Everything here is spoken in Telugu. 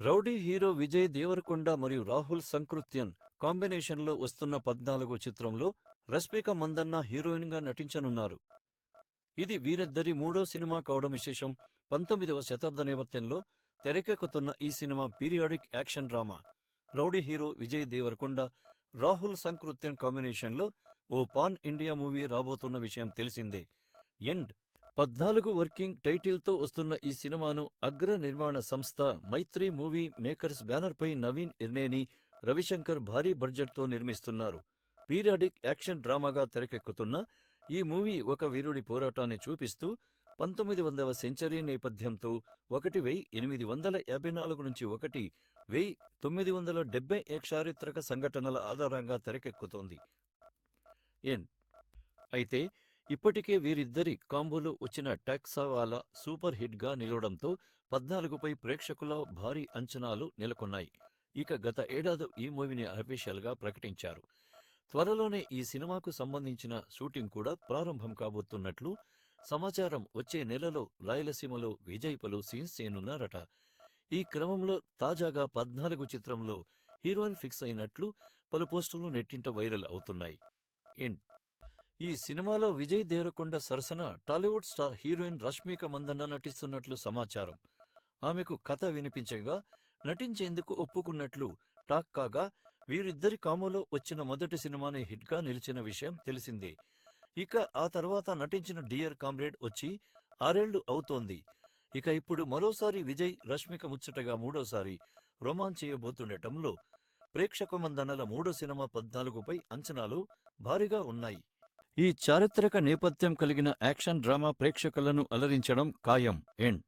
రౌడీ హీరో విజయ్ దేవరకొండ మరియు రాహుల్ సంకృత్యన్ కాంబినేషన్లో వస్తున్న 14 చిత్రంలో రష్మిక మందన్న హీరోయిన్గా నటించనున్నారు. ఇది వీరిద్దరి మూడో సినిమా కావడం విశేషం. 19వ శతాబ్ద నేపథ్యంలో తెరకెక్కుతున్న ఈ cinema periodic action drama. Rowdy hero Vijay Deverakonda, Rahul Sankrityan కాంబినేషన్లో ఓ పాన్ ఇండియా మూవీ రాబోతున్న విషయం తెలిసిందే. ఎండ్ 14 వర్కింగ్ టైటిల్తో వస్తున్న ఈ సినిమాను అగ్ర నిర్మాణ సంస్థ మైత్రి మూవీ మేకర్స్ బ్యానర్పై నవీన్ ఇర్నేని, రవిశంకర్ భారీ బడ్జెట్తో నిర్మిస్తున్నారు. పీరియాడిక్ యాక్షన్ డ్రామాగా తెరకెక్కుతున్న ఈ మూవీ ఒక వీరుడి పోరాటాన్ని చూపిస్తూ 19వ సెంచరీ నేపథ్యంతో 1854 నుంచి 1970 చారిత్రక సంఘటనల ఆధారంగా తెరకెక్కుతోంది. ఎన్ అయితే ఇప్పటికే వీరిద్దరి కాంబోలో వచ్చిన టాక్సావాలా సూపర్ హిట్గా నిలవడంతో 14పై ప్రేక్షకుల భారీ అంచనాలు నెలకొన్నాయి. ఇక గత ఏడాది ఈ మూవీని అఫీషియల్గా ప్రకటించారు. త్వరలోనే ఈ సినిమాకు సంబంధించిన షూటింగ్ కూడా ప్రారంభం కాబోతున్నట్లు సమాచారం. వచ్చే నెలలో రాయలసీమలో విజయ్ పలు సీన్స్ చేయనున్నారట. ఈ క్రమంలో తాజాగా 14 చిత్రంలో హీరోయిన్ ఫిక్స్ అయినట్లు పలు పోస్టులు నెట్టింట వైరల్ అవుతున్నాయి. ఈ సినిమాలో విజయ్ దేవరకొండ సరసన టాలీవుడ్ స్టార్ హీరోయిన్ రష్మిక మందన్న నటిస్తున్నట్లు సమాచారం. ఆమెకు కథ వినిపించగా నటించేందుకు ఒప్పుకున్నట్లు టాక్ కాగా, వీరిద్దరి కామోలో వచ్చిన మొదటి సినిమానే హిట్గా నిలిచిన విషయం తెలిసిందే. ఇక ఆ తర్వాత నటించిన డియర్ కామ్రేడ్ వచ్చి 6 ఏళ్లు అవుతోంది. ఇక ఇప్పుడు మరోసారి విజయ్ రష్మిక ముచ్చటగా మూడోసారి రొమాన్స్ చేయబోతుండటంలో ప్రేక్షక మందన్నల మూడో సినిమా 14పై అంచనాలు భారీగా ఉన్నాయి. ఈ చారిత్రక నేపథ్యం కలిగిన యాక్షన్ డ్రామా ప్రేక్షకులను అలరించడం ఖాయం. ఎండ్